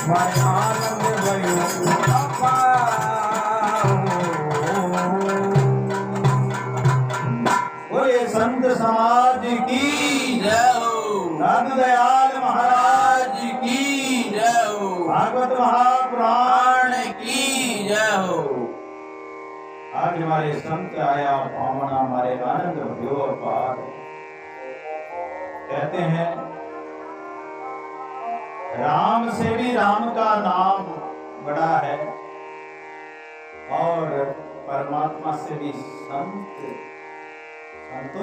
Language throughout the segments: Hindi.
मारे आनंद भयो बोले संत समाज की जय हो। दादू दयाल महाराज की जय हो। भागवत महापुराण की जय हो। आज हमारे संत आया पावना हमारे आनंद भयो अपार। कहते हैं राम से भी राम का नाम बड़ा है और परमात्मा से भी संतों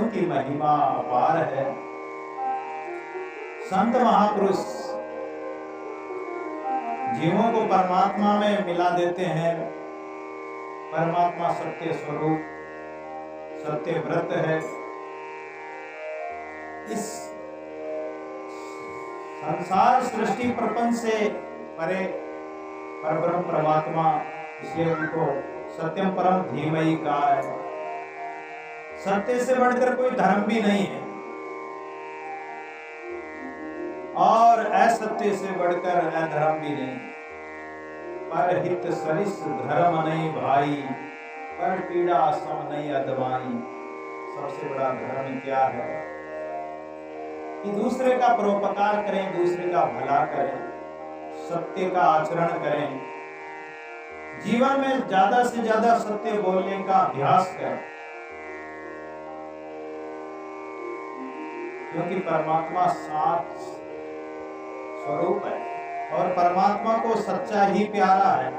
की महिमा अपार है। संत महापुरुष जीवों को परमात्मा में मिला देते हैं। परमात्मा सत्य स्वरूप सत्य व्रत है। इस संसार सृष्टि प्रपंच से परे परब्रह्म परमात्मा, इसलिए उनको सत्यम परम धीमहि कहा है। सत्य से बढ़कर कोई धर्म भी नहीं है और असत्य से बढ़कर अधर्म भी नहीं। पर हित सरिस धर्म नहीं भाई, पर पीड़ा सम नहीं अदवाई। सबसे बड़ा धर्म क्या है कि दूसरे का परोपकार करें, दूसरे का भला करें, सत्य का आचरण करें, जीवन में ज्यादा से ज्यादा सत्य बोलने का अभ्यास करें। क्योंकि परमात्मा साच स्वरूप है और परमात्मा को सच्चा ही प्यारा है।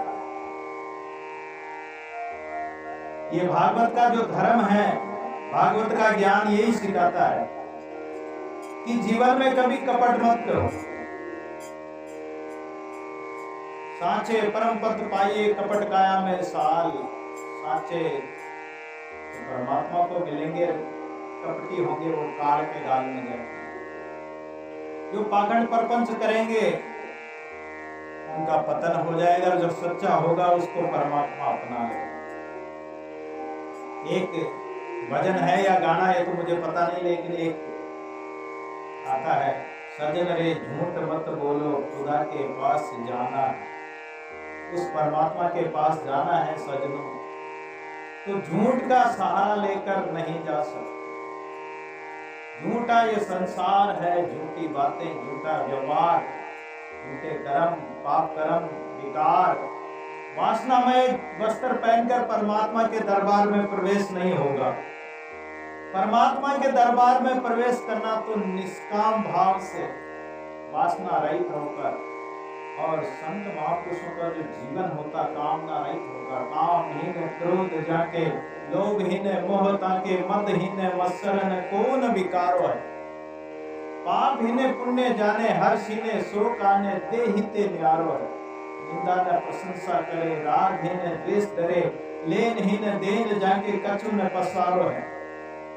ये भागवत का जो धर्म है, भागवत का ज्ञान यही सिखाता है कि जीवन में कभी कपट मत करो। साचे परम पद पाइए कपट काया में साल। साचे परमात्मा को मिलेंगे, कपटी होंगे वो काल के गाल में जाएंगे। जो पाखंड प्रपंच करेंगे उनका पतन हो जाएगा। जो सच्चा होगा उसको परमात्मा अपना लेगा। एक भजन है या गाना है तो मुझे पता नहीं, लेकिन एक आता है, सजन रे झूठ मत बोलो खुदा के पास जाना। उस परमात्मा के पास जाना है सजनों, तो झूठ का सहारा लेकर नहीं जा सकते। झूठा ये संसार है, झूठी बातें, झूठा व्यवहार, झूठे कर्म, पाप कर्म, विकार, वासनामय वस्त्र पहनकर परमात्मा के दरबार में प्रवेश नहीं होगा। परमात्मा के दरबार में प्रवेश करना तो निष्काम भाव से, वासना रहित होकर, और संत महापुरुषों का जो जीवन होता कामना रहित होगा। कामहीन क्रोध जाके, लोभहीन मोह ताके, मदहीन मत्सर न कौन विकारो है। पापहीन पुण्य जाने, हर्षहीन शोक आने, देहिते न्यारो है। निंदा न प्रशंसा करे, रागहीन द्वेष डरे, लेनहीन देन जाके कछु न पसारो है।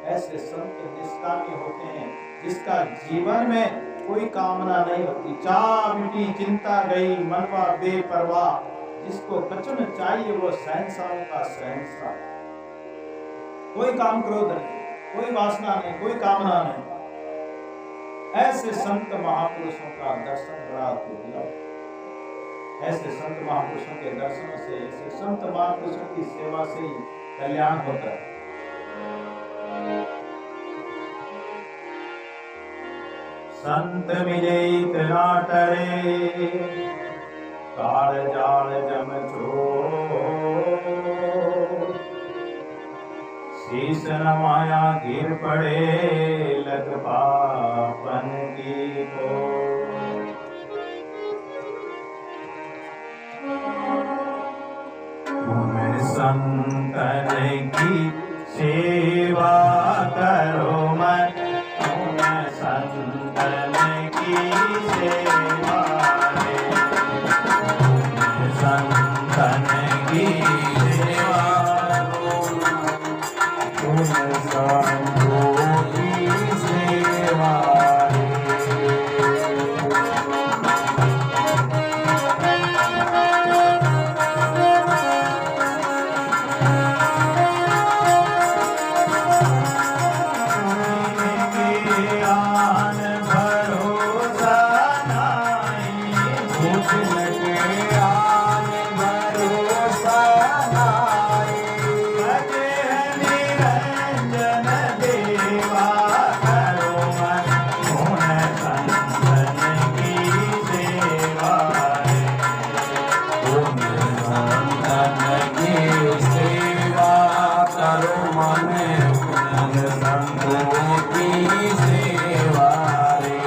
ऐसे संत निष्कामी होते हैं जिसका जीवन में कोई कामना नहीं होती। चाह मिटी चिंता गई, मनवा बेपरवाह। जिसको कचुन चाहिए वो शहंशाह का शहंशाह। कोई काम क्रोध नहीं, कोई वासना नहीं, कोई कामना नहीं। ऐसे संत महापुरुषों का दर्शन बड़ा दुर्लभ। ऐसे संत महापुरुषों के दर्शन से, ऐसे संत महापुरुषों की सेवा से ही कल्याण होता है। संत मिले इतना टरे, काल जाल जम छोड़। शीश नवाया गिर पड़े, लग पापन की को। तुम संतन की सेवा करो मत, तुम संतन की सेवा रे। तुम संतन की सेवा करो, तुम संतों की सेवा रे। तिनके आने भरोसा नाई। भजे निरंजन देवा करो मन गुण संतन की सेवा रे। गुण संतन की सेवा करो मन गुण संतों की सेवा रे।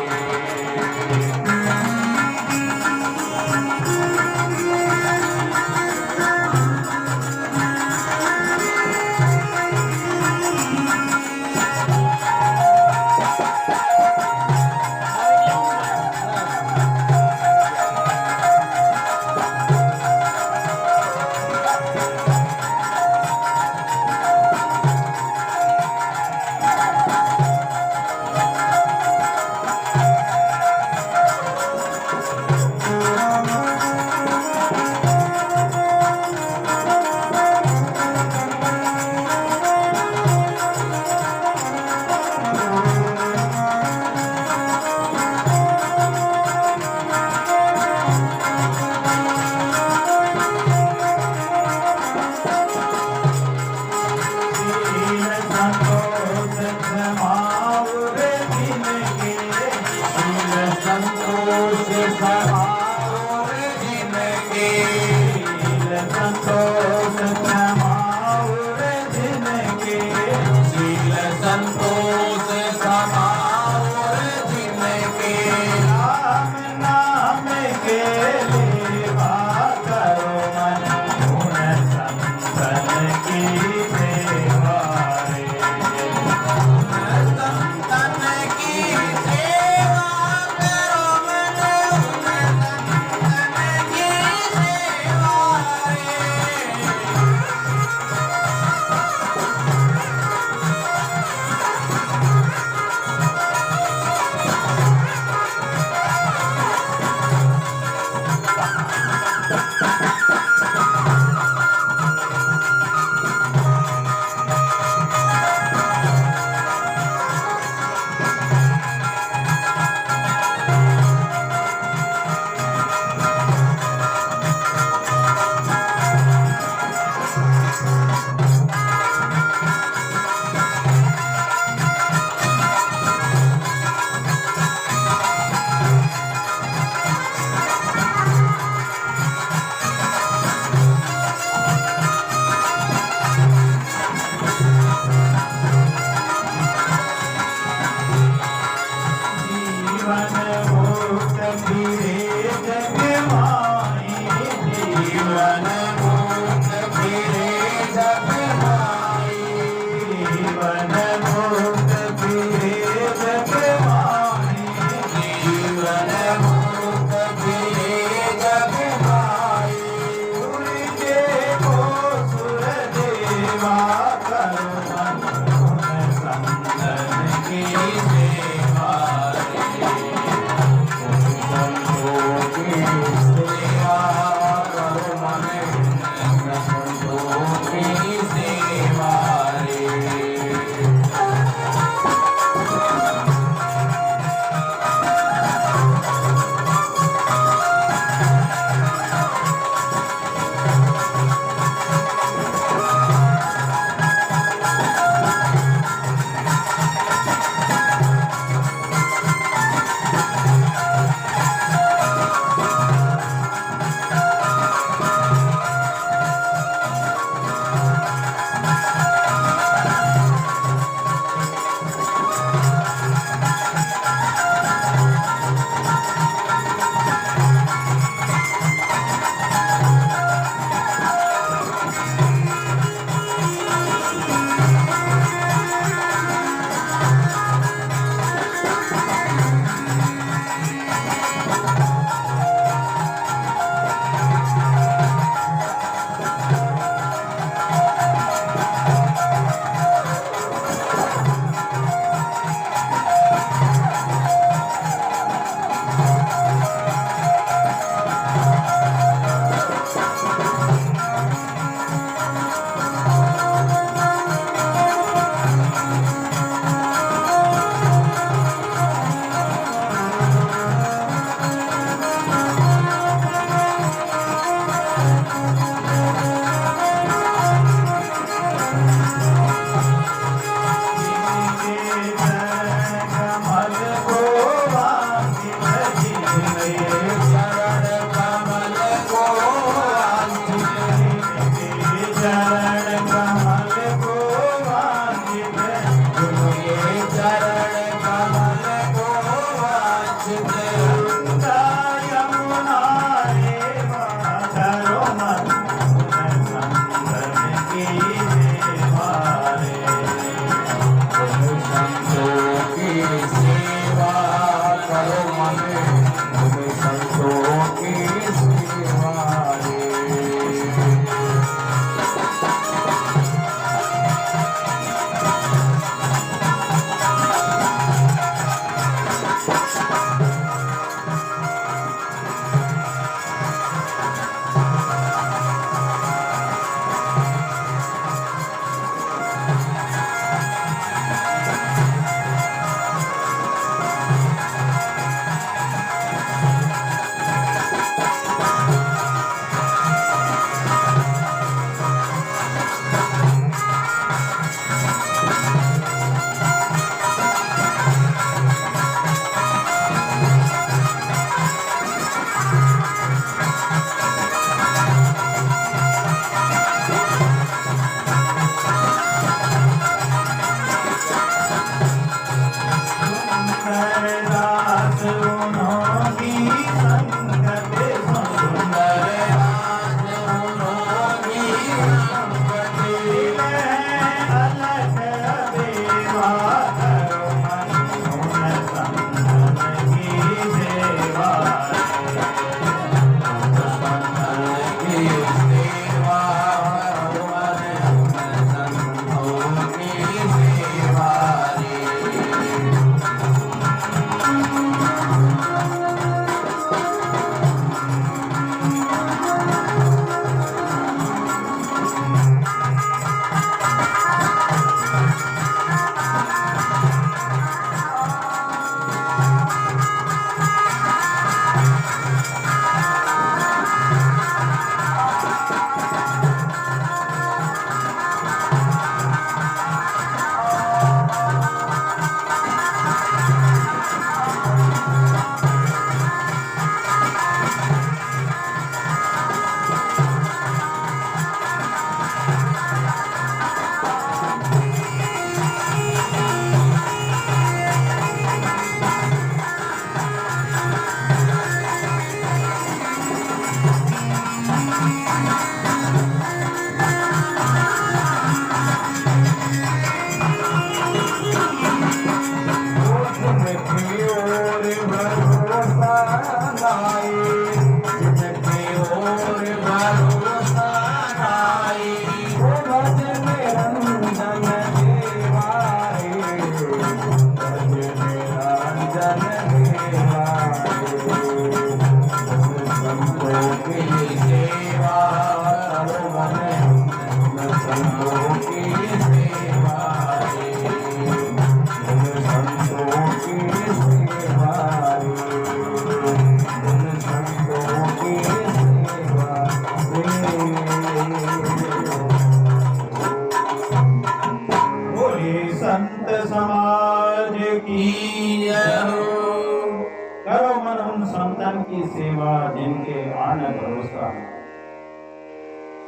न भरोसा।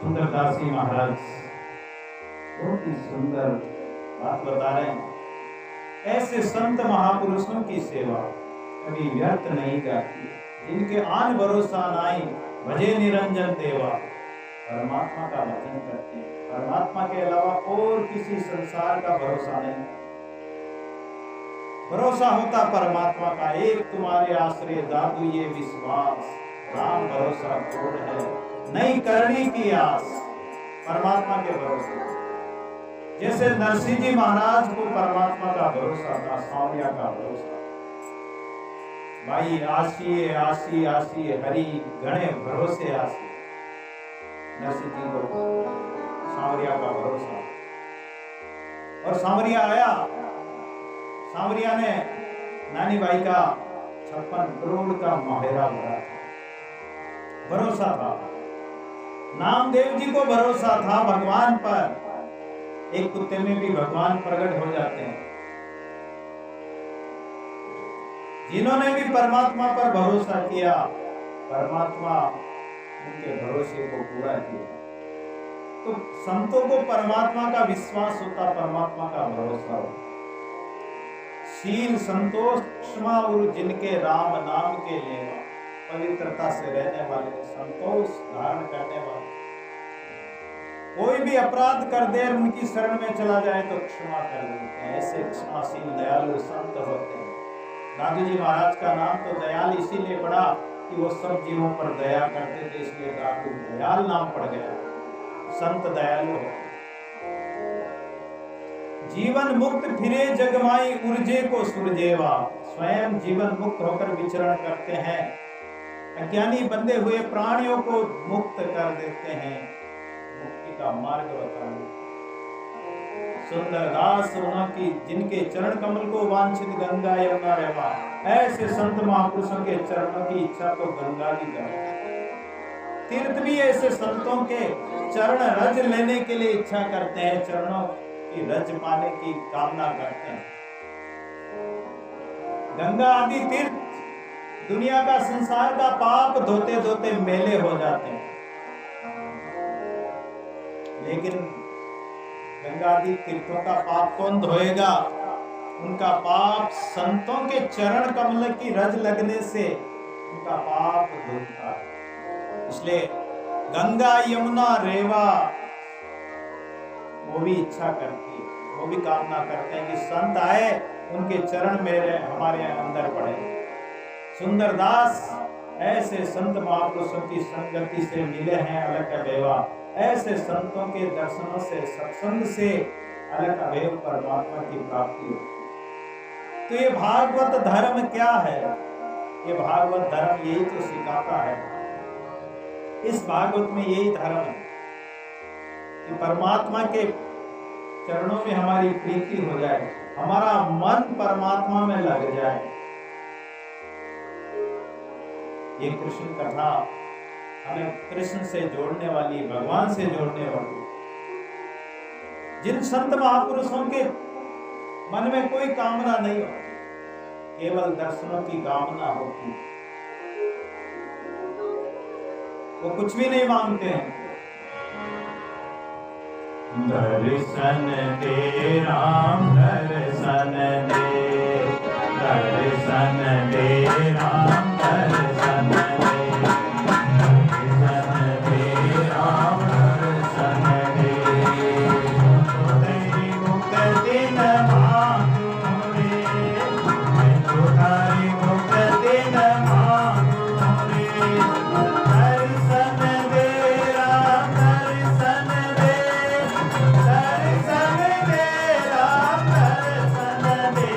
सुंदरदास जी महाराज बहुत ही सुंदर बात बता रहे हैं। ऐसे संत महापुरुषों की सेवा कभी व्यर्थ नहीं जाती, जिनके आन भरोसा नाई भजे निरंजन देवा। परमात्मा का भजन करते हैं, परमात्मा के अलावा और किसी संसार का भरोसा नहीं। भरोसा होता परमात्मा का, एक तुम्हारे आश्रय दादू ये विश्वास। राम भरोसा छोड़ है नहीं करनी की आस। परमात्मा के भरोसे, जैसे नरसिंह जी महाराज को परमात्मा का भरोसा था, सांवरिया का भरोसा। भाई आसी आसी आसी हरि गणे भरोसे आसी। नरसिंह जी को सांवरिया का भरोसा। और सांवरिया आया, सांवरिया ने नानी भाई का 56 करोड़ का माहेरा भरा था। भरोसा था। नामदेव जी को भरोसा था भगवान पर। एक कुत्ते में भी भगवान प्रकट हो जाते हैं। जिन्होंने भी परमात्मा पर भरोसा किया, परमात्मा उनके भरोसे को पूरा किया। तो संतों को परमात्मा का विश्वास होता, परमात्मा का भरोसा होता। शील संतोष क्षमा और जिनके राम नाम के लेवा। पवित्रता से रहने वाले, संतोष धारण करने वाले। कोई भी अपराध कर दे, उनकी शरण में चला जाए तो क्षमा कर देते हैं। ऐसे क्षमाशील दयालु संत होते हैं। दादू जी महाराज का नाम तो दयाल इसीलिए पड़ा कि वो सब जीवों पर दया करते थे, इसलिए दादू दयाल नाम पड़ गया। संत दयालु होते। जीवन मुक्त फिरे जगमाई उर्जे को सुरजेवा। स्वयं जीवन मुक्त होकर विचरण करते हैं, अज्ञानी बंधे हुए प्राणियों को मुक्त कर देते हैं, मुक्ति का मार्ग बता देते। सुंदर दास की जिनके चरण कमल को वांछित गंगा यमुना रेवा। ऐसे संत महापुरुषों के चरणों की इच्छा तो गंगा की जाए। तीर्थ भी ऐसे संतों के चरण रज लेने के लिए इच्छा करते हैं, चरणों की रज पाने की कामना करते हैं। गंगा आदि तीर्थ दुनिया का, संसार का पाप धोते धोते मेले हो जाते हैं, लेकिन गंगा आदि तीर्थों का पाप कौन धोएगा? उनका पाप संतों के चरण कमल की रज लगने से उनका पाप धुलता है। इसलिए गंगा यमुना रेवा वो भी इच्छा करती है, वो भी कामना करते हैं कि संत आए, उनके चरण मेरे हमारे अंदर पड़े। सुंदर दास ऐसे संत महापुरुषों की संगति से मिले हैं अलग अभेवा। ऐसे संतों के दर्शनों से, सत्संग से अलग अभेव परमात्मा की प्राप्ति होती है। तो ये भागवत धर्म क्या है? ये भागवत धर्म यही तो सिखाता है। इस भागवत में यही धर्म है कि परमात्मा के चरणों में हमारी प्रीति हो जाए, हमारा मन परमात्मा में लग जाए। ये कृष्ण कथा हमें कृष्ण से जोड़ने वाली, भगवान से जोड़ने वाली। जिन संत महापुरुषों के मन में कोई कामना नहीं होती, केवल दर्शनों की कामना होती, वो कुछ भी नहीं मांगते हैं। दर्शन दे राम, दर्शन दे, दर्शन दे राम, दर्शन दे, दर्शन दे राम, दर्शन दे। तेरी मुक्ति न मांगू रे, मैं तुम्हारी मुक्ति न मांगू रे। दर्शन दे राम, दर्शन दे, दर्शन दे राम, दर्शन दे।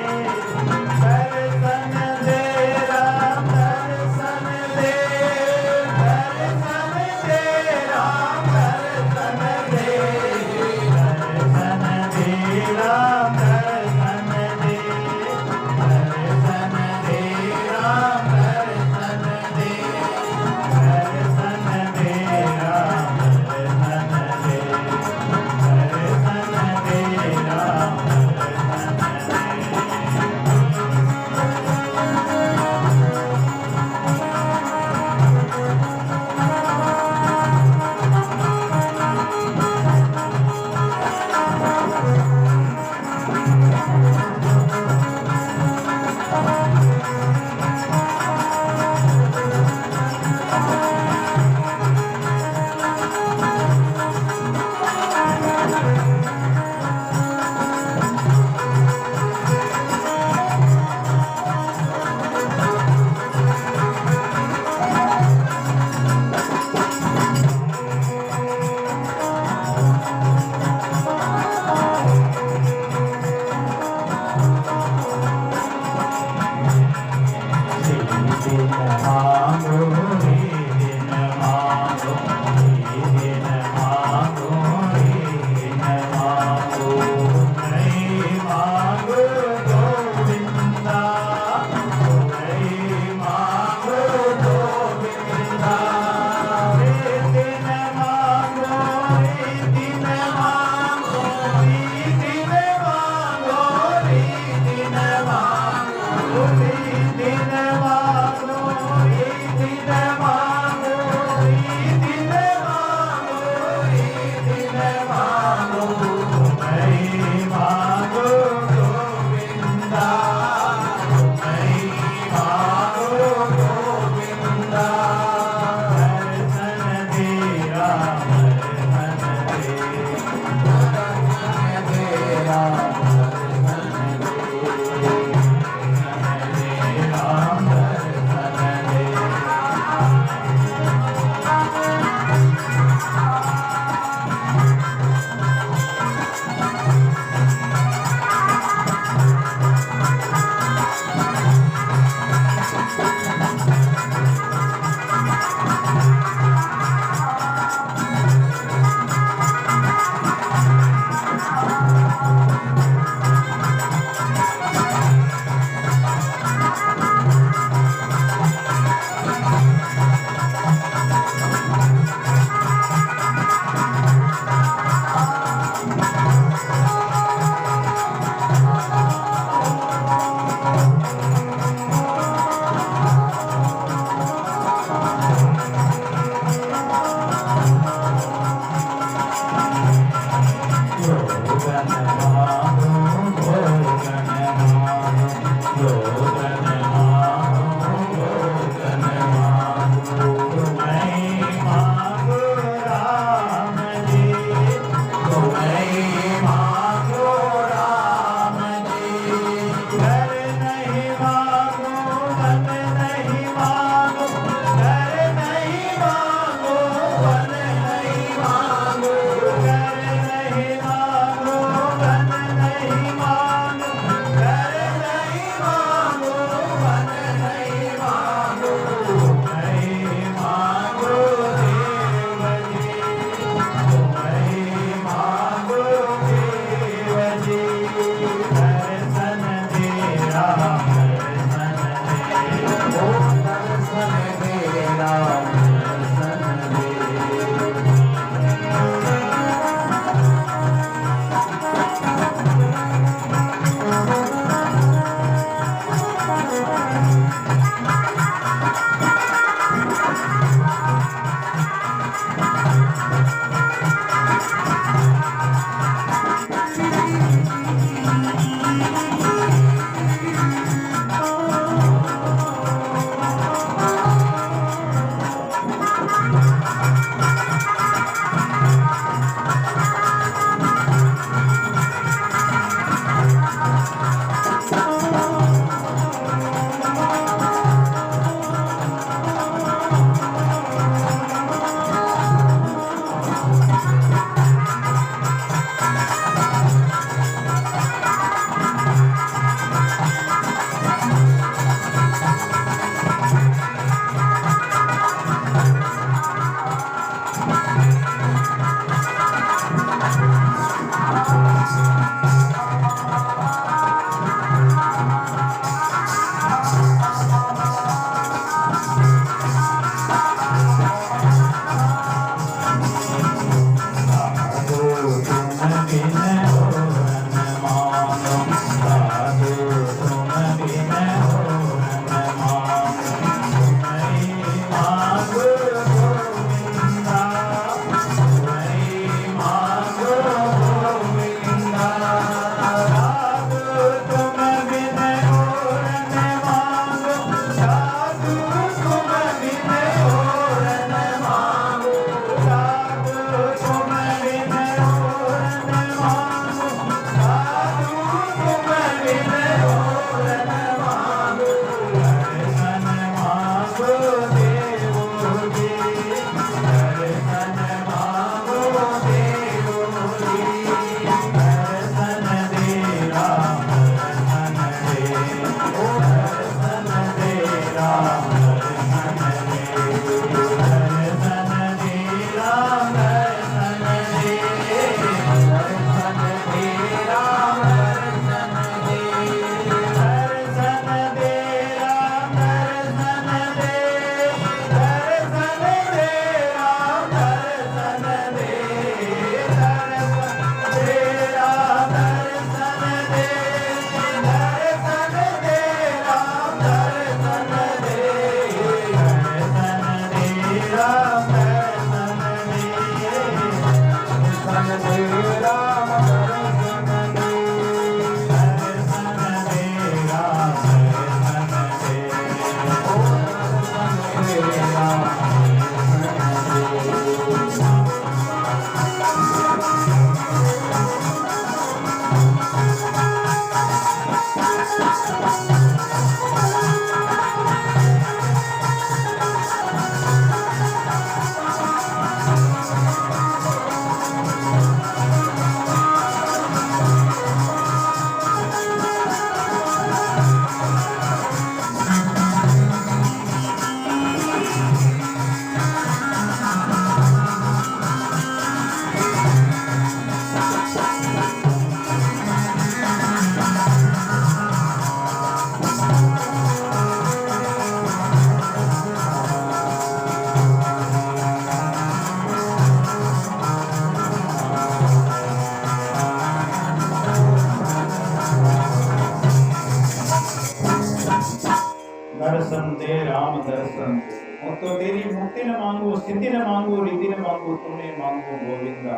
दर्शन दे राम दर्शन दे। और तो तेरी मुक्ति न मांगो, सिद्धि न मांगो, रिद्धि न मांगो, तुम्हें मांगो गोविंदा।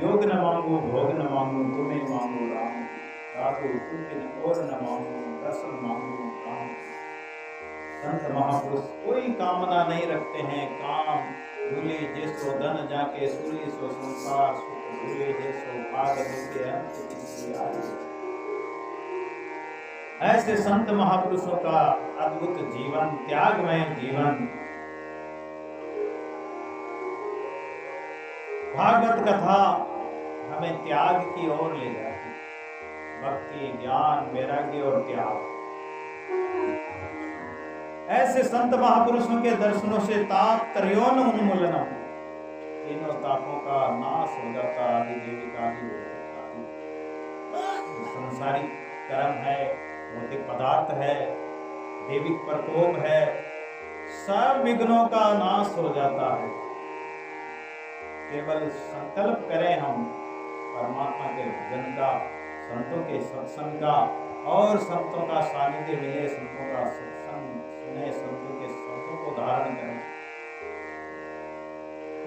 योग न मांगो, भोग न मांगो, तुम्हें मांगो राम। साधु तुम और न मांगो, दर्शन मांगो राम। संत महापुरुष कोई कामना नहीं रखते हैं, काम भूले जैसो धन जाके सूली सो संसार सुख भूले जैसो भाग देते अंत किसी आयु। ऐसे संत महापुरुषों का अद्भुत जीवन, त्यागमय जीवन। भागवत कथा हमें त्याग की ओर ले जाती, भक्ति, ज्ञान, वैराग्य और त्याग। ऐसे संत महापुरुषों के दर्शनों से ताप त्रयोन उन्मूलनम, तीनों तापों का नाश हो जाता। आदि देविका आदि संसारिक कर्म है, भौतिक पदार्थ है, देविक प्रकोप है, सब विघ्नों का नाश हो जाता है। केवल संकल्प करें हम परमात्मा के भजन का, संतों के सत्संग का, और संतों का सानिध्य मिले, संतों का सत्संग सुने, संतों के शब्दों को धारण करें।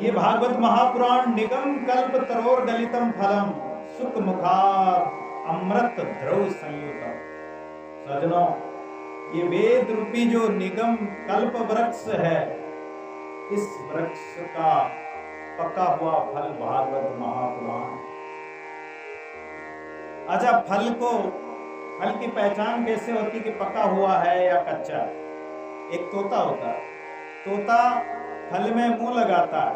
ये भागवत महापुराण निगम कल्प तरोर गलितम फलम सुख मुखार अमृत द्रव संयुत। सजनों, ये वेद रूपी जो निगम कल्प वृक्ष है, इस वृक्ष का पका हुआ फल भागवत महापुराण। अच्छा, फल की पहचान कैसे होती कि पका हुआ है या कच्चा? एक तोता होता है, तोता फल में मुंह लगाता है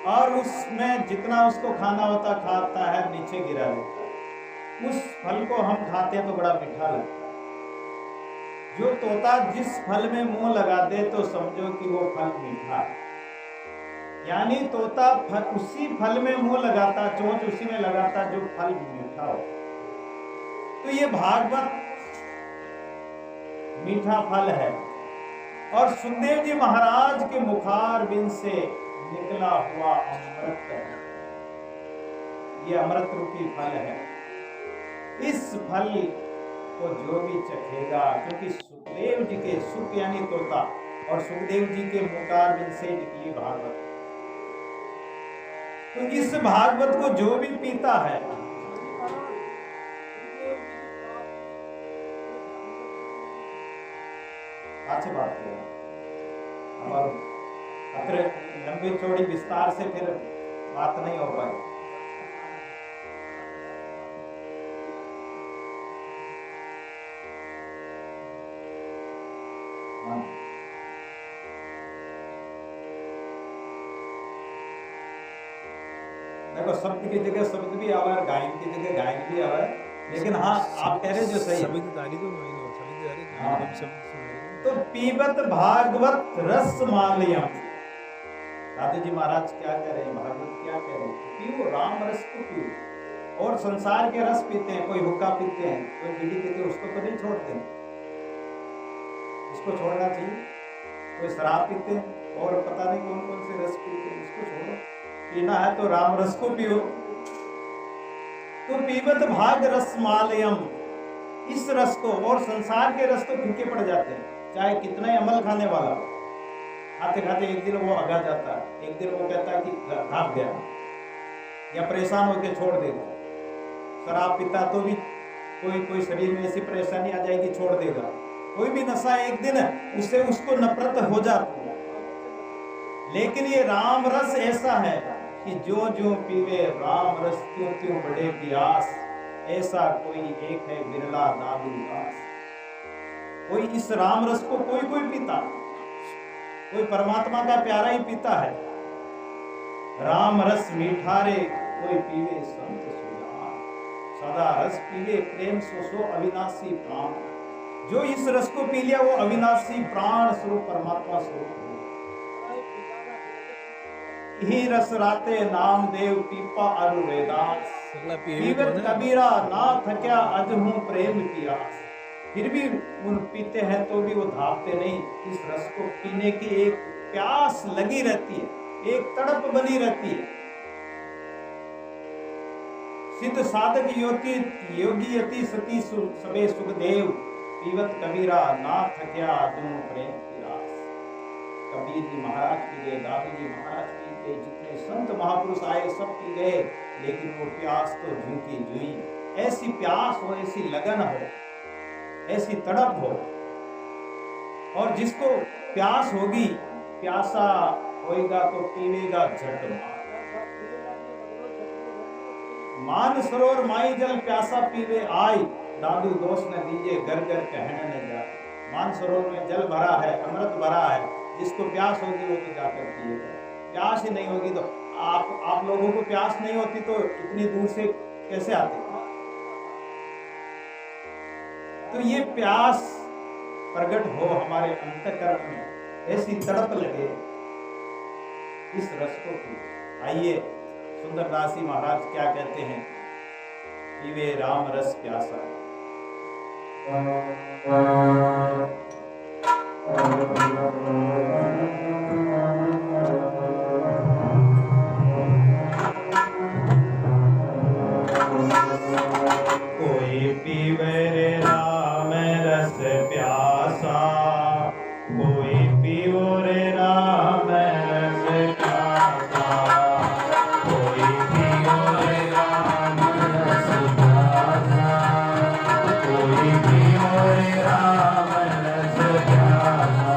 और उसमें जितना उसको खाना होता खाता है, नीचे गिरा देता है। उस फल को हम खाते हैं तो बड़ा मीठा लगता है। जो तोता जिस फल में मुंह लगा दे तो समझो कि वो फल मीठा है। यानी तोता उसी फल में मुंह लगाता, चोंच उसी में लगाता जो फल मीठा हो। तो ये भागवत मीठा फल है और सुखदेव जी महाराज के मुखार बिंद से निकला हुआ अमृत है। ये अमृत रूपी फल है। इस फल को जो भी चखेगा, क्योंकि सुखदेव जी के सुख यानी तोता और सुखदेव जी के मुखार बिंद से निकली भागवत, तो इस भागवत को जो भी पीता है, अच्छी बात है। और अगर लंबी चौड़ी विस्तार से फिर बात नहीं हो पाई। देखो, शब्द की जगह शब्द भी आवा है, गायन की जगह गायन भी आवा है, लेकिन हाँ आप कह रहे जो सही है। तो पीबत भागवत रस मालयम, दादू जी महाराज क्या कह रहे हैं, भागवत क्या कह रहे हैं? पियो राम रस को पियो। और संसार के रस पीते हैं, कोई हुक्का पीते हैं, कोई बीड़ी पीते हैं, उसको तो नहीं छोड़ते, उसको छोड़ना चाहिए। कोई शराब पीते हैं और पता नहीं कौन कौन से रस पीते हैं, उसको छोड़ो। पीना है तो राम रस को पियो। तो पीबत भाग रस मालयम, इस रस को, और संसार के रस तो फीके पड़ जाते हैं, चाहे कितना ही अमल खाने वाला हो। खाते खाते एक दिन वो अगा जाता है, एक दिन वो कहता है कि भाग गया, या परेशान होकर छोड़ देगा। शराब पीता तो भी कोई शरीर में ऐसी परेशानी आ जाएगी, छोड़ देगा। कोई भी नशा एक दिन उससे उसको नफरत हो जाती है। लेकिन ये राम रस ऐसा है कि जो जो पीवे राम रस त्यों त्यों बड़े प्यास, ऐसा कोई एक है बिरला दादू दास। कोई इस राम रस को कोई पीता, कोई परमात्मा का प्यारा ही पीता है। राम रस मीठारे कोई पीवे संत सुजान। सदा रस पीवे प्रेम सो सो अविनाशी प्राण। जो इस रस को पी लिया वो अविनाशी प्राण स्वरूप परमात्मा स्वरूप हो। ही रस राते नाम देव पीपा अरु वेदास। पीवत कबीरा ना थक्या अज हूँ प्रेम पियास। फिर भी उन पीते हैं तो भी वो धापते नहीं। इस रस को पीने की एक प्यास लगी रहती है, एक तड़प बनी रहती है। सिद्ध साधक योगी यति सती सबे सुखदेव। पीवत कबीरा ना थक्या अज हूँ प्रेम पियास। कबीर जी महाराज पी गए, दादू जी महाराज पी गए, जितने संत महापुरुष आए सब पी गए, लेकिन वो प्यास तो जू की जुई। ऐसी प्यास हो, ऐसी लगन हो, ऐसी तड़प हो। और जिसको प्यास होगी, प्यासा होएगा तो पीवेगा झट मान सरोवर माई जल प्यासा पीवे आई। दादू दोष न दीजिए घर घर कहने न जाए। मान सरोवर में जल भरा है, अमृत भरा है, जिसको प्यास होगी वो तो जाकर पिएगा। प्यास ही नहीं होगी तो आप लोगों को प्यास नहीं होती तो इतनी दूर से कैसे आते? तो ये प्यास प्रकट हो हमारे अंतःकरण में, ऐसी तड़प लगे, इस रस को पी। आइए सुंदरदास जी महाराज क्या कहते हैं, पीवे राम रस प्यासा। कोई पीवे रे राम रस प्यासा। कोई पीवो रे राम रस प्यासा। कोई पीवो रे राम रस प्यासा। कोई पीवो रे राम रस प्यासा।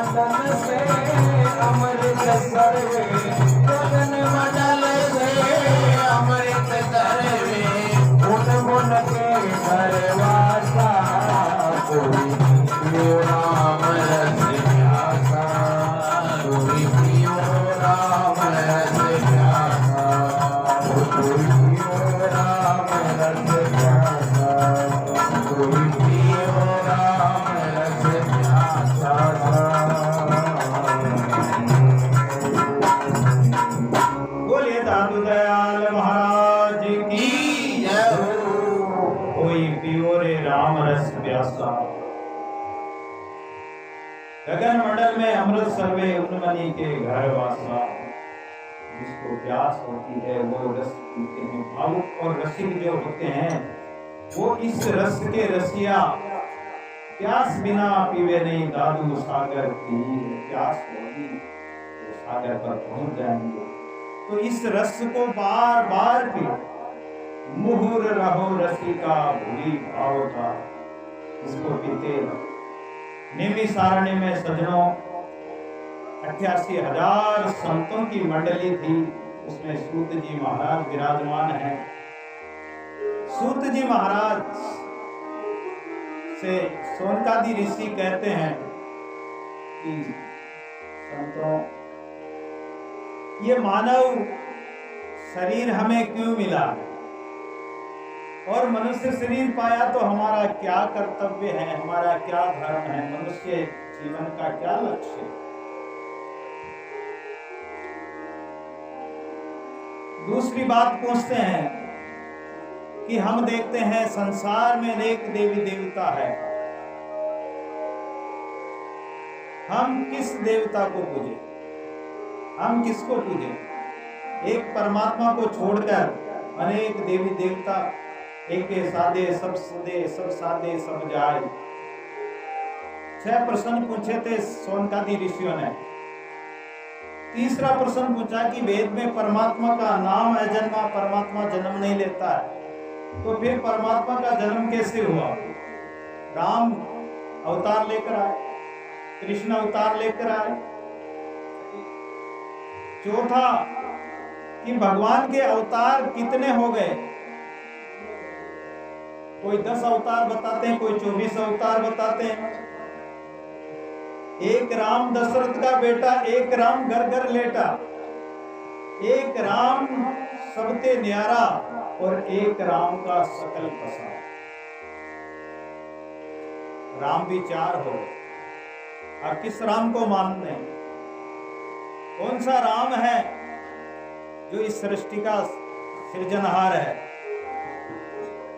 शासन से अमृत सर्वे गगन मंडल से अमृत सर्वे गुण गुण के घरवासा कोई पियो राम रस प्यासा कोई पियो राम रस प्यासा कोई पियो राम रस प्यासा कोई पियो राम रस प्यासा बोलिए दादू दयाल महाराज की जय हो। कोई पियो रे राम रस प्यासा। गगन मंडल में अमृत सर्वे उन्मनी के घर वासा। जिसको प्यास होती है वो रस पीते हैं। भावुक और रसिक जो होते हैं वो इस रस के रसिया। प्यास बिना पीवे नहीं दादू सागर की। प्यास होगी तो सागर पर पहुंच जाएंगे। तो इस रस को बार बार पियो। मुहुर रहो रसिका भूरी भाव था। इसको पीते रहो। निमी सारणी में सजनों 88,000 संतों की मंडली थी। उसमें सूत जी महाराज विराजमान हैं। सूत जी महाराज से सोनकादि ऋषि कहते हैं कि संतों ये मानव शरीर हमें क्यों मिला और मनुष्य शरीर पाया तो हमारा क्या कर्तव्य है, हमारा क्या धर्म है, मनुष्य जीवन का क्या लक्ष्य है। दूसरी बात पूछते हैं कि हम देखते हैं संसार में अनेक देवी देवता है। हम किस देवता को पूजे, हम किसको पूजे? एक परमात्मा को छोड़कर अनेक देवी देवता। एक सादे सब सादे सब जाए। 6 प्रश्न पूछे थे सोनकादि ऋषियों ने। तीसरा प्रश्न पूछा कि वेद में परमात्मा का नाम अजन्मा, परमात्मा जन्म नहीं लेता है, तो फिर परमात्मा का जन्म कैसे हुआ? राम अवतार लेकर आए, कृष्ण अवतार लेकर आए। चौथा कि भगवान के अवतार कितने हो गए? कोई 10 अवतार बताते हैं, कोई 24 अवतार बताते हैं। एक राम दशरथ का बेटा, एक राम घर घर लेटा, एक राम सबते न्यारा और एक राम का सकल पसा। राम भी 4 हो। अब किस राम को मानते हैं? कौन सा राम है जो इस सृष्टि का सृजनहार है?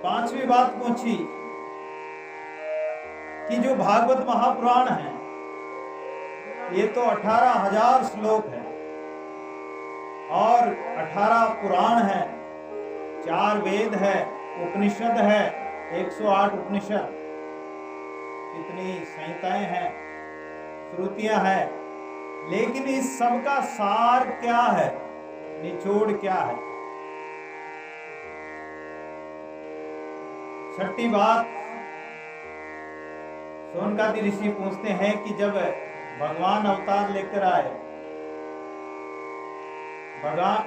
5वीं बात पूछी कि जो भागवत महापुराण है ये तो 18,000 श्लोक है और 18 पुराण है, 4 वेद है, उपनिषद है, 108 उपनिषद, कितनी संहिताएं हैं, श्रुतियां हैं। लेकिन इस सब का सार क्या है, निचोड़ क्या है? 6ठी बात सोनकादि ऋषि पूछते हैं कि जब भगवान अवतार लेकर आए,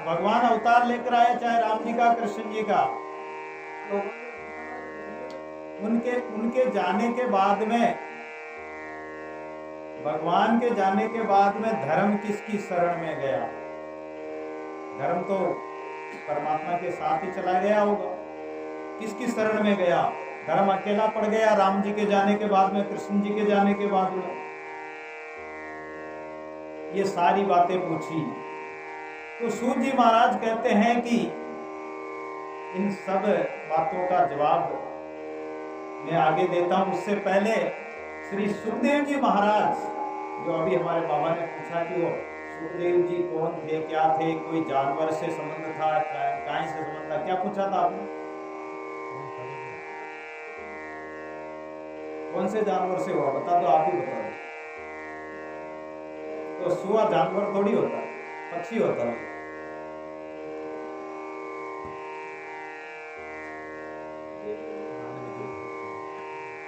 भगवान अवतार लेकर आए, चाहे राम जी का, कृष्ण जी का, तो उनके जाने के बाद में, भगवान के जाने के बाद में धर्म किसकी शरण में गया? धर्म तो परमात्मा के साथ ही चला गया होगा। किसकी शरण में गया? धर्म अकेला पड़ गया राम जी के जाने के बाद में, कृष्ण जी के जाने के बाद में। ये सारी बातें पूछी तो सूत जी महाराज कहते हैं कि इन सब बातों का जवाब मैं आगे देता हूं। उससे पहले श्री सुखदेव जी महाराज, जो अभी हमारे बाबा ने पूछा कि वो सुखदेव जी कौन थे, क्या थे, कोई जानवर से संबंध था, गाय से संबंध था, क्या पूछा था आपने? कौन से जानवर से हुआ? बता दो, आप ही बता दो। तो सुआ जानवर थोड़ी होता, पक्षी होता है।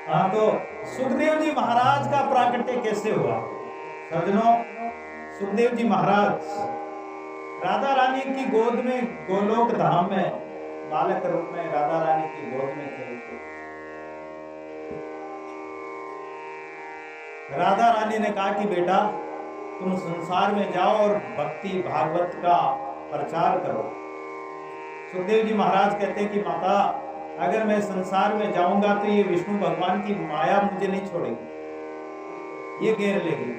हाँ, तो सुखदेव जी महाराज का प्राकट्य कैसे हुआ? सज्जनों, सुखदेव जी महाराज राधा रानी की गोद में गोलोक धाम में बालक रूप में राधा रानी की गोद में खेलते। राधा रानी ने कहा कि बेटा तुम संसार में जाओ और भक्ति भागवत का प्रचार करो। सुखदेव जी महाराज कहते हैं कि माता, अगर मैं संसार में जाऊंगा तो ये विष्णु भगवान की माया मुझे नहीं छोड़ेगी, ये घेर लेगी।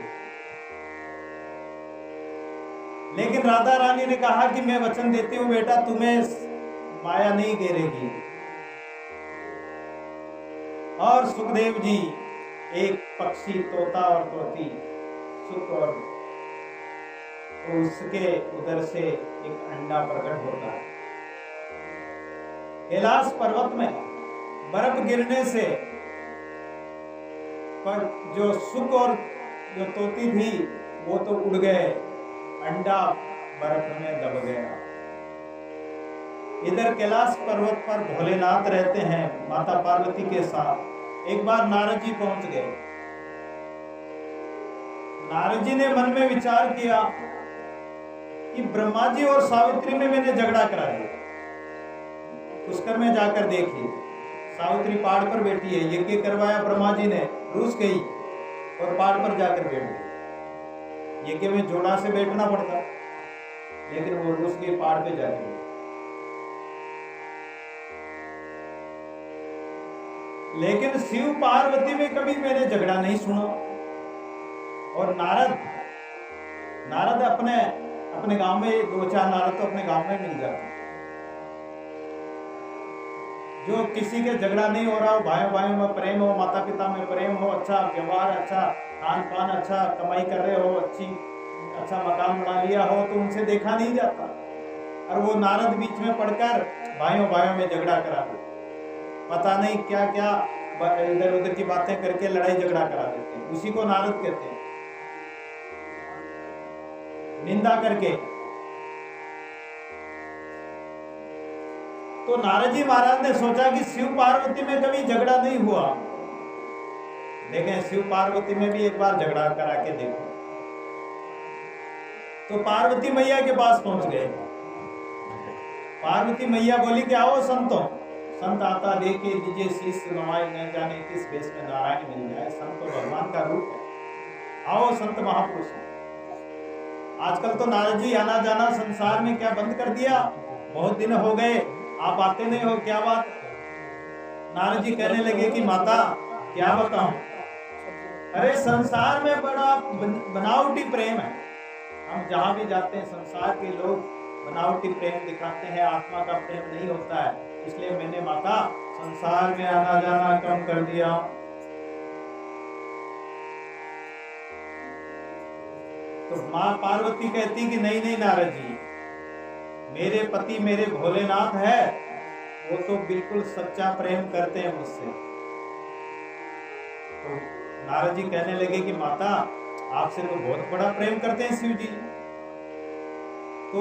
लेकिन राधा रानी ने कहा कि मैं वचन देती हूं बेटा, तुम्हें माया नहीं घेरेगी। और सुखदेव जी एक पक्षी, तोता और तोती, सुख और तो उसके उधर से एक अंडा प्रकट होता है। कैलाश पर्वत में बर्फ गिरने से पर जो सुख और जो तोती थी वो तो उड़ गए, अंडा बर्फ में दब गया। इधर कैलाश पर्वत पर भोलेनाथ रहते हैं माता पार्वती के साथ। एक बार नारद जी पहुंच गए। नारद जी ने मन में विचार किया कि ब्रह्मा जी और सावित्री में मैंने झगड़ा करा दिया। पुष्कर में जाकर देखी, सावित्री पहाड़ पर बैठी है, यज्ञ करवाया ब्रह्मा जी ने, रूस गई और पहाड़ पर जाकर बैठ गई। यज्ञ में जोड़ा से बैठना पड़ता, लेकिन वो रूस गई पहाड़ पे जाकर। लेकिन शिव पार्वती में कभी मैंने झगड़ा नहीं सुना। और नारद अपने गांव में 2-4 नारद तो अपने गांव में मिल जाते। जो किसी के झगड़ा नहीं हो रहा हो, भाइयों में प्रेम हो, माता पिता में प्रेम हो, अच्छा व्यवहार, अच्छा खान पान, अच्छा कमाई कर रहे हो, अच्छा मकान बना लिया हो, तो उनसे देखा नहीं जाता। और वो नारद बीच में पड़कर भाइयों में झगड़ा करा दे, पता नहीं क्या क्या इधर उधर की बातें करके लड़ाई झगड़ा करा देते हैं। उसी को नारद कहते हैं, निंदा करके। तो नारद जी महाराज ने सोचा कि शिव पार्वती में कभी झगड़ा नहीं हुआ, देखें शिव पार्वती में भी एक बार झगड़ा करा के देखो। तो पार्वती मैया के पास पहुंच गए। पार्वती मैया बोली कि आओ संतों, संत आता देखे दीजिए शीश नवाई, न जाने किस भेष में नारायण मिल जाए। संत तो भगवान का रूप है, आओ संत महापुरुष। आजकल तो नारद जी आना जाना संसार में क्या बंद कर दिया, बहुत दिन हो गए आप आते नहीं हो, क्या बात। नारद जी कहने लगे कि माता क्या बताऊं, अरे संसार में बड़ा बनावटी प्रेम है। हम जहां भी जाते हैं संसार के लोग बनावटी प्रेम दिखाते हैं, आत्मा का प्रेम नहीं होता है। इसलिए मैंने माता संसार में आना जाना कम कर दिया। तो माँ पार्वती कहती कि नहीं नारद जी, मेरे पति मेरे भोलेनाथ है, वो तो बिल्कुल सच्चा प्रेम करते हैं मुझसे। तो नारद जी कहने लगे कि माता आपसे तो बहुत बड़ा प्रेम करते हैं शिव जी, तो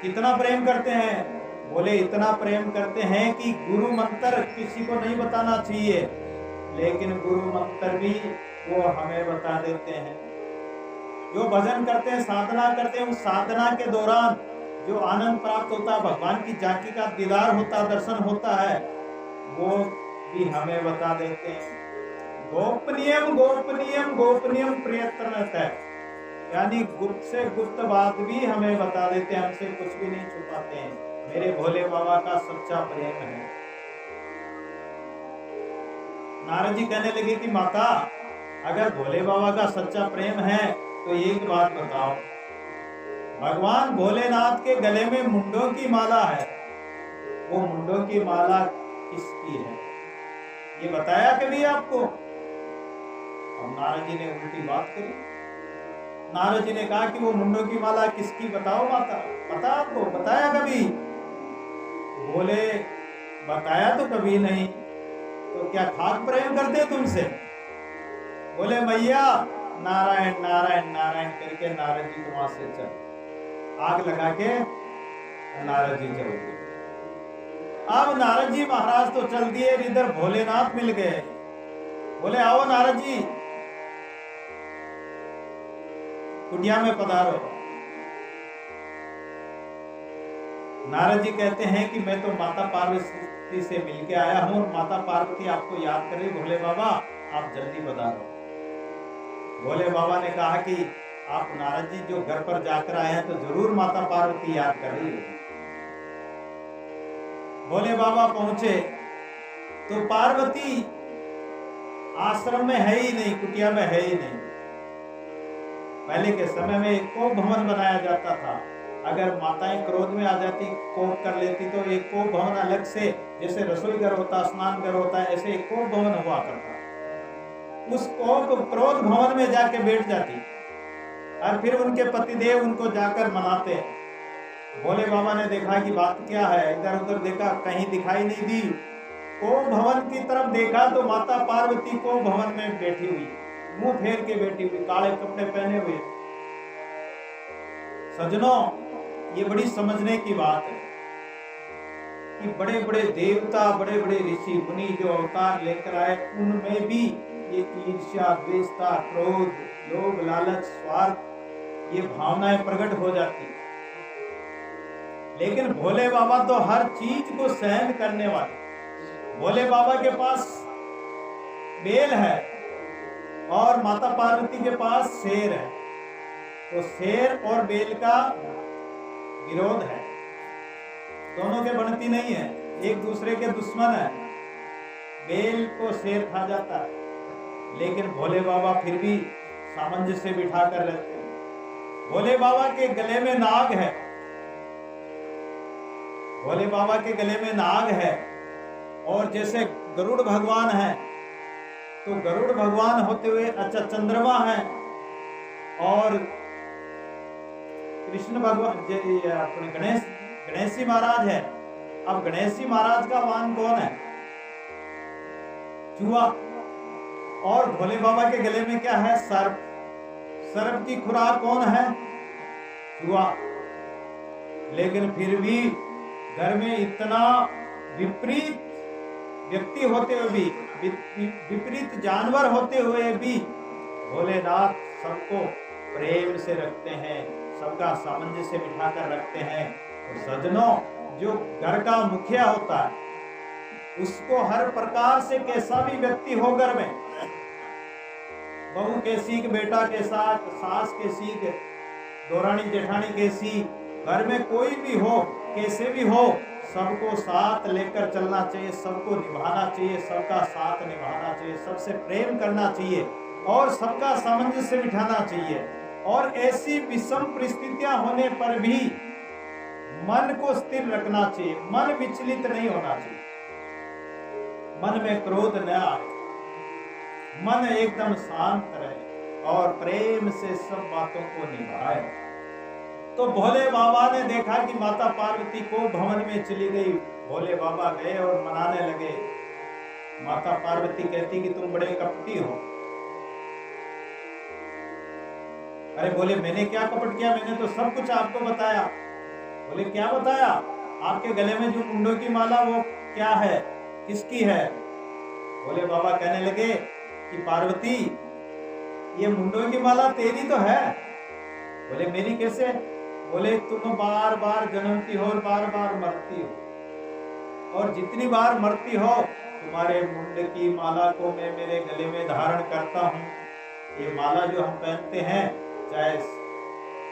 कितना प्रेम करते हैं? बोले इतना प्रेम करते हैं कि गुरु मंत्र किसी को नहीं बताना चाहिए, लेकिन गुरु मंत्र भी वो हमें बता देते हैं। जो भजन करते हैं, साधना करते हैं, उस साधना के दौरान जो आनंद प्राप्त होता है, भगवान की झांकी का दीदार होता है, दर्शन होता है, वो भी हमें बता देते हैं। गोपनीयम गोपनीयम गोपनीयम प्रयत्नत है, यानी गुप्त से गुप्त बात भी हमें बता देते हैं, हमसे कुछ भी नहीं छुपाते हैं। मेरे भोले बाबा का सच्चा प्रेम है। नारद जी कहने लगे कि माता अगर भोले बाबा का सच्चा प्रेम है तो एक बात बताओ, भगवान भोलेनाथ के गले में मुंडों की माला है, वो मुंडों की माला किसकी है? ये बताया कभी आपको? अब नारद जी ने उल्टी बात करी। नारद जी ने कहा कि वो मुंडों की माला किसकी बताओ माता, पता आपको? बताया कभी? बोले बताया तो कभी नहीं, तो क्या खाक प्रेम करते तुमसे? बोले मैया नारायण नारायण नारायण करके नारद जी वहां से चल, आग लगा के नारद जी चल गए। अब नारद जी महाराज तो चल दिए, इधर भोलेनाथ मिल गए। बोले आओ नारद जी। कुटिया में पधारो। नारद जी कहते हैं कि मैं तो माता पार्वती से मिलके आया हूं और माता पार्वती आपको याद कर रही, भोले बाबा आप जल्दी पधारो। भोले बाबा ने कहा कि आप नारद जी जो घर पर जाकर आए हैं तो जरूर माता पार्वती याद कर रही है। भोले बाबा पहुंचे तो पार्वती आश्रम में है ही नहीं, कुटिया में है ही नहीं। पहले के समय में एक कोप भवन बनाया जाता था। अगर माताएं क्रोध में आ जाती, कोप कर लेती, तो एक कोप भवन अलग से, जैसे रसोई घर होता, स्नान घर होता है, ऐसे एक कोप भवन हुआ करता। उस कोप क्रोध भवन में जाके बैठ जाती और फिर उनके पतिदेव उनको जाकर मनाते। भोले बाबा ने देखा कि बात क्या है, इधर उधर देखा, कहीं दिखाई नहीं दी। कोप भवन की तरफ देखा तो माता पार्वती कोप भवन में बैठी हुई, मुंह फेर के बैठी हुई, काले कपड़े पहने हुए। सज्जनों, ये बड़ी समझने की बात है कि बड़े बड़े देवता, बड़े बड़े ऋषि मुनि जो अवतार लेकर आए, उनमें भी ये ईर्ष्या, द्वेषता, क्रोध, लोभ, लालच, स्वार्थ, ये भावनाएं प्रकट हो जाती। लेकिन भोले बाबा तो हर चीज को सहन करने वाले। भोले बाबा के पास बेल है और माता पार्वती के पास शेर है, तो शेर और बेल का विरोध है, दोनों के बनती नहीं है, एक दूसरे के दुश्मन है। बेल को शेर खा जाता है, लेकिन भोले बाबा फिर भी सामंजस्य बिठा कर रहते हैं। भोले बाबा के गले में नाग है, भोले बाबा के गले में नाग है। और जैसे गरुड़ भगवान है, तो गरुड़ भगवान होते हुए अच्छा चंद्रमा है, और कृष्ण भगवान अपने गणेश जी महाराज है। अब गणेश जी महाराज का वाहन कौन है? चूहा। और भोले बाबा के गले में क्या है? सर्प। सर्प की खुराक कौन है? चूहा। लेकिन फिर भी घर में इतना विपरीत व्यक्ति होते हुए भी, विपरीत जानवर होते हुए भी भोलेनाथ सबको प्रेम से रखते हैं, सबका सामंजस्य बिठाकर रखते हैं। तो सज्जनों, जो घर का मुखिया होता है, उसको हर प्रकार से कैसा भी व्यक्ति हो घर में, बहू कैसी, बेटा कैसा, सास कैसी, दौरानी जेठानी कैसी, घर में कोई भी हो, कैसे भी हो, सबको साथ लेकर चलना चाहिए, सबको निभाना चाहिए, सबका साथ निभाना चाहिए, सबसे प्रेम करना चाहिए और सबका सामंजस्य बिठाना चाहिए। और ऐसी विषम परिस्थितियां होने पर भी मन को स्थिर रखना चाहिए, मन विचलित नहीं होना चाहिए, मन में क्रोध न आए, मन एकदम शांत रहे और प्रेम से सब बातों को निभाए। तो भोले बाबा ने देखा कि माता पार्वती को भवन में चली गई। भोले बाबा गए और मनाने लगे। माता पार्वती कहती कि तुम बड़े कपटी हो। अरे बोले, मैंने क्या कपट किया, मैंने तो सब कुछ आपको बताया। बोले, क्या बताया? आपके गले में जो मुंडों की माला वो क्या है, किसकी है? भोले बाबा कहने लगे कि पार्वती, ये मुंडों की माला तेरी तो है। बोले, मेरी कैसे? बोले, तुम बार बार जन्मती हो और बार बार मरती हो, और जितनी बार मरती हो तुम्हारे मुंड की माला को मैं मेरे गले में धारण करता हूँ। ये माला जो हम पहनते हैं, चाहे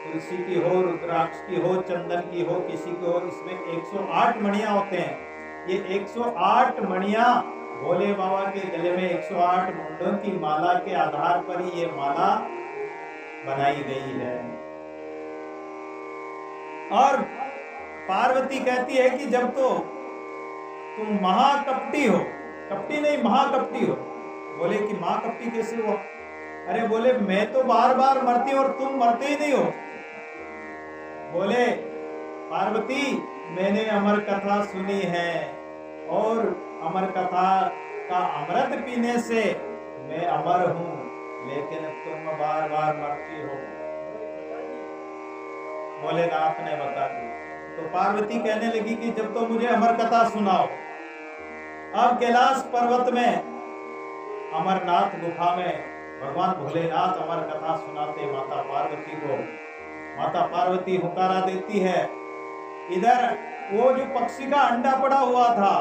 तुलसी की हो, रुद्राक्ष की हो, चंदन की हो, किसी की हो, इसमें 108 मणियां होते हैं। ये 108 मणियां भोले बाबा के गले में 108 मुंडों की माला के आधार पर ही ये माला बनाई गई है। और पार्वती कहती है कि जब तो तुम महाकपटी हो, कपटी नहीं महाकपटी हो। बोले कि महाकपटी कैसे हो? अरे बोले, मैं तो बार बार मरती हूं और तुम मरते ही नहीं हो। बोले, पार्वती, मैंने अमर कथा सुनी है और अमर कथा का अमृत पीने से मैं अमर हूं, लेकिन तुम बार बार मरती हो। भोलेनाथ ने बता दी। तो पार्वती कहने लगी कि जब तो मुझे अमर कथा सुनाओ। अब कैलाश पर्वत में, अमरनाथ गुफा में भगवान भोलेनाथ अमर कथा सुनाते, माता पार्वती पार्वती को। माता पार्वती हुंकारा देती है। इधर वो जो पक्षी का अंडा पड़ा हुआ था,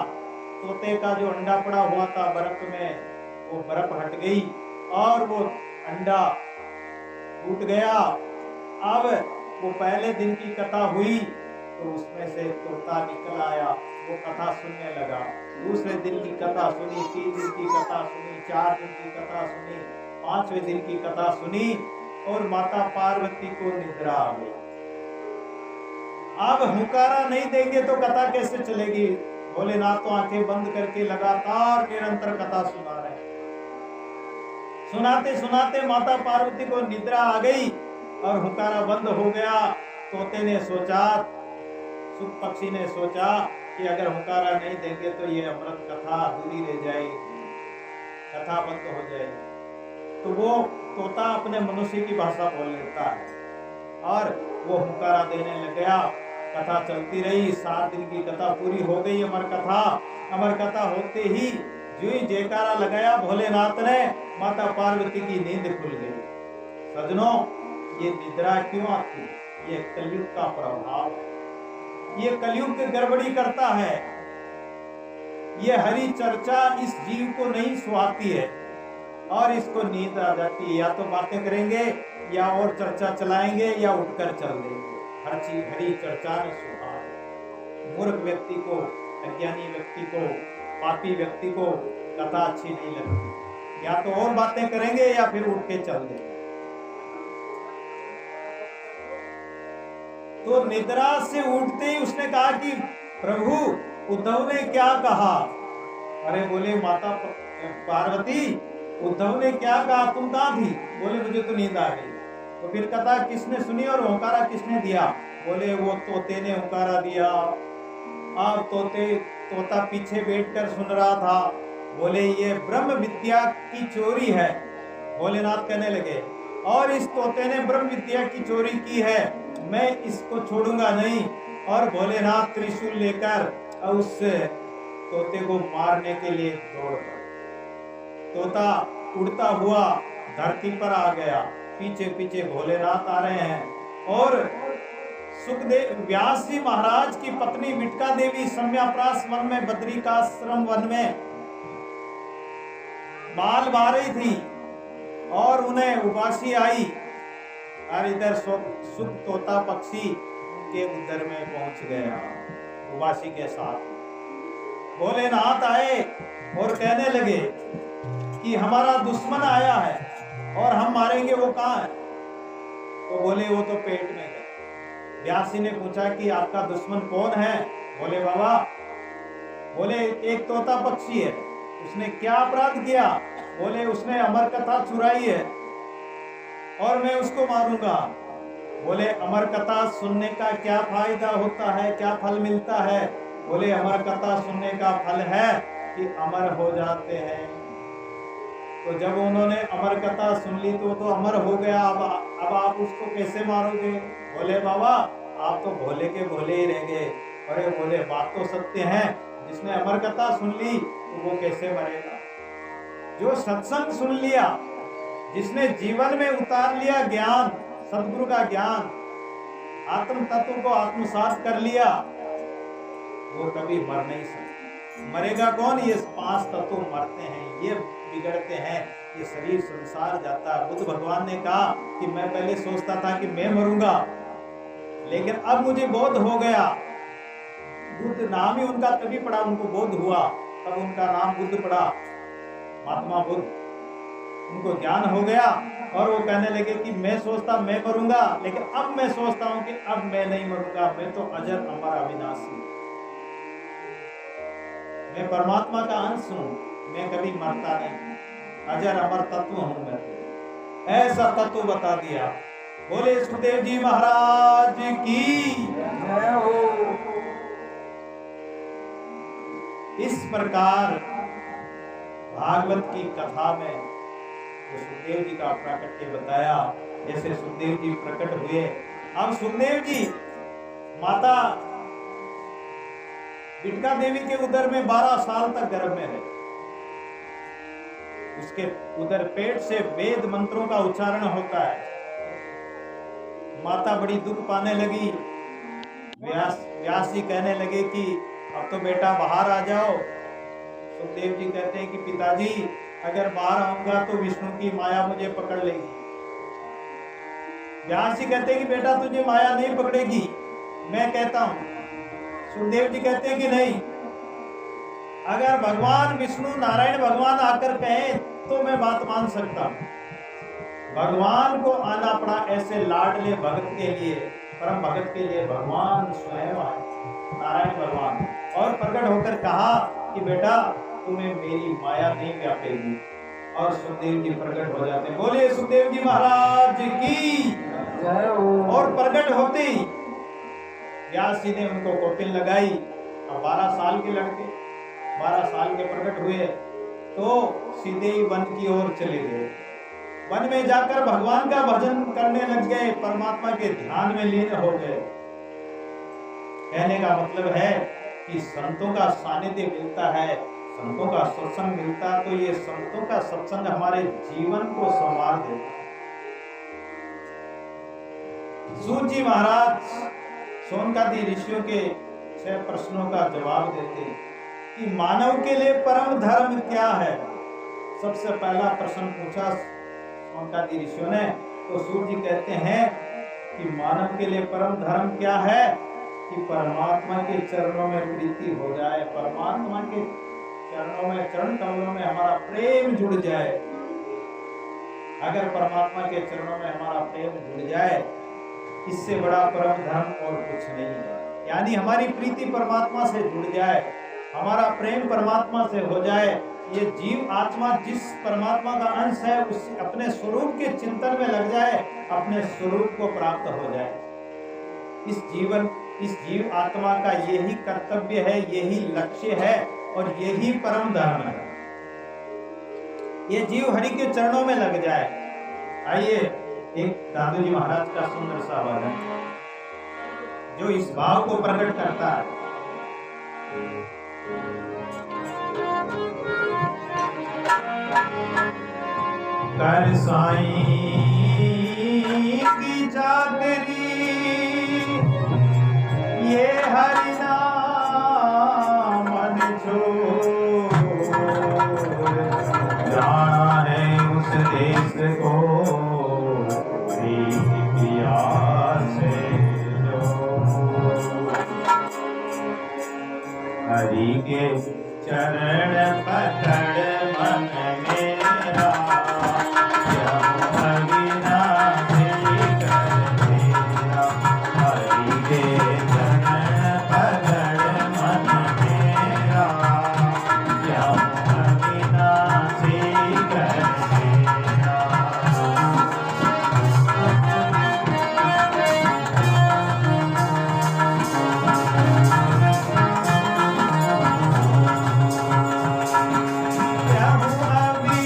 तोते का जो अंडा पड़ा हुआ था बर्फ में, वो बर्फ हट गई और वो अंडा टूट गया। अब वो पहले दिन की कथा हुई तो उसमें से तोता निकल आया, वो कथा सुनने लगा। दूसरे दिन की कथा सुनी, 3 दिन की कथा सुनी, 4 दिन की कथा सुनी, 5वें दिन की कथा सुनी और माता पार्वती को निद्रा आ गई। अब हुंकारा नहीं देंगे तो कथा कैसे चलेगी? भोलेनाथ तो आंखें बंद करके लगातार निरंतर कथा सुना रहे हैं। सुनाते सुनाते माता पार्वती को निद्रा आ गई और हुंकारा बंद हो गया। तोते ने सोचा, सुख पक्षी ने सोचा कि अगर हुंकारा नहीं देंगे तो ये अमृत कथा अधूरी रह जाएगी, कथा बंद हो जाएगी। तो वो तोता अपने मनुष्य की भाषा बोल लेता है और वो हुंकारा देने लग गया। कथा चलती रही, 7 दिन की कथा पूरी हो गई। अमर कथा होते ही जो ही जयकारा लगाया भोलेनाथ ने, माता पार्वती की नींद खुल गई। सजनों, ये निद्रा क्यों आती? ये कलयुग का प्रभाव है। ये कलयुग गड़बड़ी करता है। ये हरि चर्चा इस जीव को नहीं सुहाती है और इसको नींद आ जाती है। या तो बातें करेंगे या और चर्चा चलाएंगे या उठकर चल देंगे। हर चीज हरी चर्चा ने सुहाए। मूर्ख व्यक्ति को, अज्ञानी व्यक्ति को, पापी व्यक्ति को कथा अच्छी नहीं लगती। या तो और बातें करेंगे या फिर उठ के चल देंगे। तो निद्रा से उठते ही उसने कहा कि प्रभु, उद्धव ने क्या कहा? अरे बोले माता पार्वती, उद्धव ने क्या कहा? तुम कहाँ थी? बोले मुझे तो नींद आ गई। तो फिर कथा किसने सुनी और हुंकारा किसने दिया? बोले वो तोते ने हुंकारा दिया। अब तोता पीछे बैठकर सुन रहा था। बोले ये ब्रह्म विद्या की चोरी है। भोलेनाथ कहने लगे, और इस तोते ने ब्रह्म विद्या की चोरी की है, मैं इसको छोड़ूंगा नहीं। और भोलेनाथ त्रिशूल लेकर उस तोते को मारने के लिए दौड़ पड़े। तोता उड़ता हुआ धरती पर आ गया। पीछे पीछे भोलेनाथ आ रहे हैं और सुखदेव व्यास जी महाराज की पत्नी विटका देवी सम्याप्रास वन में, बद्रिकाश्रम वन में बाल बा रही थी और उन्हें उबासी आई और इधर सुख तोता पक्षी के उदर में पहुंच गया उबासी के साथ। भोलेनाथ आए और कहने लगे कि हमारा दुश्मन आया है और हम मारेंगे, वो कहाँ है? तो बोले वो तो पेट में है। व्यास जी ने पूछा कि आपका दुश्मन कौन है? बोले बाबा, बोले एक तोता पक्षी है। उसने क्या अपराध किया? बोले उसने अमर कथा चुराई है और मैं उसको मारूंगा। बोले अमर कथा सुनने का क्या फायदा होता है, क्या फल मिलता है? बोले अमर कथा सुनने का फल है कि अमर हो जाते हैं। तो जब उन्होंने अमर कथा सुन ली तो अमर हो गया। अब आप उसको कैसे मारोगे? बोले बाबा, आप तो भोले के भोले ही रह गए। अरे बोले बात तो सत्य है, जिसने अमर कथा सुन ली तो वो कैसे मरेगा? जो सत्संग सुन लिया, जिसने जीवन में उतार लिया ज्ञान, सद्गुरु का ज्ञान, आत्म तत्व को आत्मसात कर लिया, वो कभी मर नहीं सकता। मरेगा कौन? ये 5 तत्व मरते हैं, ये बिगड़ते हैं, ये शरीर संसार जाता है। बुद्ध भगवान ने कहा कि मैं पहले सोचता था कि मैं मरूंगा, लेकिन अब मुझे बोध हो गया। बुद्ध नाम ही उनका तभी पड़ा, उनको बोध हुआ, तब उनका नाम बुद्ध पड़ा, महात्मा बुद्ध। उनको ज्ञान हो गया और वो कहने लगे कि मैं सोचता मैं मरूंगा, लेकिन अब मैं सोचता हूं कि अब मैं नहीं मरूंगा, मैं तो अजर अमर अविनाशी, मैं परमात्मा का अंश हूं, मैं कभी मरता नहीं, अजर अमर तत्व हूं मैं। ऐसा तत्व बता दिया। बोले सुखदेव जी महाराज की जय हो। इस प्रकार भागवत की कथा में तो सुखदेव जी का प्राकट्य बताया। जैसे सुखदेव जी प्रकट हुए, अब सुखदेव जी माता विटका देवी के उदर में 12 साल तक गर्भ में रहे। उसके उदर पेट से वेद मंत्रों का उच्चारण होता है माता बड़ी दुख पाने लगी। व्यास जी कहने लगे कि अब तो बेटा बाहर आ जाओ। सुखदेव जी कहते हैं कि पिताजी अगर बाहर आऊंगा तो विष्णु की माया मुझे पकड़ लेगी। व्यास जी कहते हैं कि बेटा तुझे माया नहीं पकड़ेगी, मैं कहता हूं। सुखदेव जी कहते हैं कि नहीं, अगर भगवान विष्णु नारायण भगवान आकर कहें तो मैं बात मान सकता हूं। भगवान को आना पड़ा ऐसे लाडले भगत के लिए, परम भगत के लिए भगवान स्वयं आए, नारायण भगवान, और प्रकट होकर कहा कि बेटा तुम्हें मेरी माया नहीं व्यापेगी। और सुखदेव जी प्रकट हो जाते हैं। बोलिए सुखदेव जी महाराज की जय हो। और प्रकट होते ही व्यास जी ने उनको कोटिल लगाई। अब 12 साल के लड़के 12 साल के प्रकट हुए तो सीधे ही वन की ओर चले गए। वन में जाकर भगवान का भजन करने लग गए, परमात्मा के ध्यान में लीन हो गए। कहने का मतलब है कि संतों का सानिध्य मिलता है, संतों का सत्संग मिलता है, तो ये संतों का सत्संग हमारे जीवन को संवार देता है। सूत जी महाराज सोनकादि ऋषियों के 6 प्रश्नों का जवाब देते कि मानव के लिए परम धर्म क्या है। सबसे पहला प्रश्न पूछा सोनकादि ऋषियों ने, तो सूत जी कहते हैं कि मानव के लिए परम धर्म क्या है कि परमात्मा के चरणों में प्रीति हो जाए, परमात्मा के चरणों में, चरण कमलों में हमारा प्रेम जुड़ जाए। अगर परमात्मा के चरणों में हमारा प्रेम जुड़ जाए, इससे बड़ा परम धर्म और कुछ नहीं है। यानी हमारी प्रीति परमात्मा से जुड़ जाए, हमारा प्रेम परमात्मा से हो जाए, ये जीव आत्मा जिस परमात्मा का अंश है उस अपने स्वरूप के चिंतन में लग जाए, अपने स्वरूप को प्राप्त हो जाए। इस जीव आत्मा का यही कर्तव्य है, यही लक्ष्य है और यही परम धर्म है। ये जीव हरि के चरणों में लग जाए। आइए एक दादू जी महाराज का सुंदर सा भजन जो इस भाव को प्रकट करता है। कर साईं की चाकरी ये हरि नाम मन छोड़, जाना है उस देश को प्रीत प्यार से जो, हरि के चरण पकड़ मन मेरा, अभी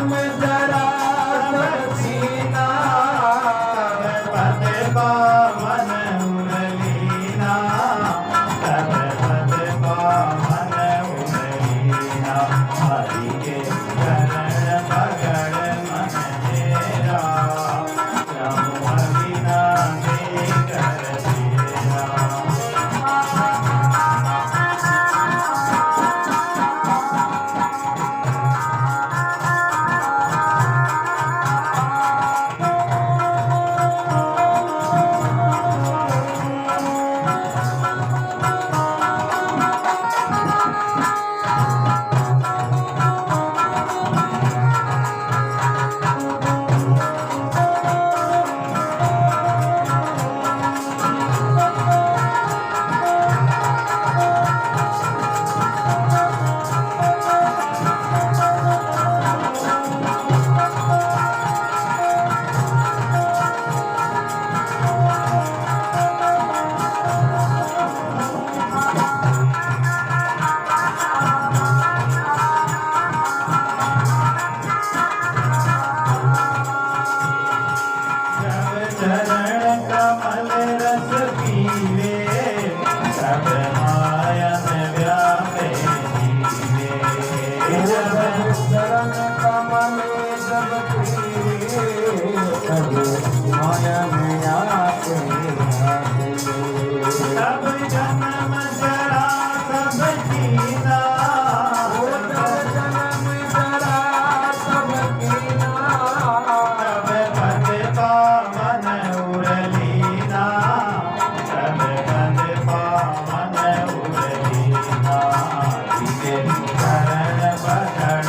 जन्म जरा सब सीना पद पावन उरलीना तब पद पावन उरलीना हरि के चरण पकड़ मन मेरा प्रभु अविनाशी कर तेरा चरण कमल रस पीले सब मायन व्यापे जीवे जब शरण कमल जब पीरे तब माया में आते सब जन्म जरा सब कीना जन्म जरा सब कीना तब पद पावन उरलीना तब पद पावन उरलीना हरि के चरण पकड़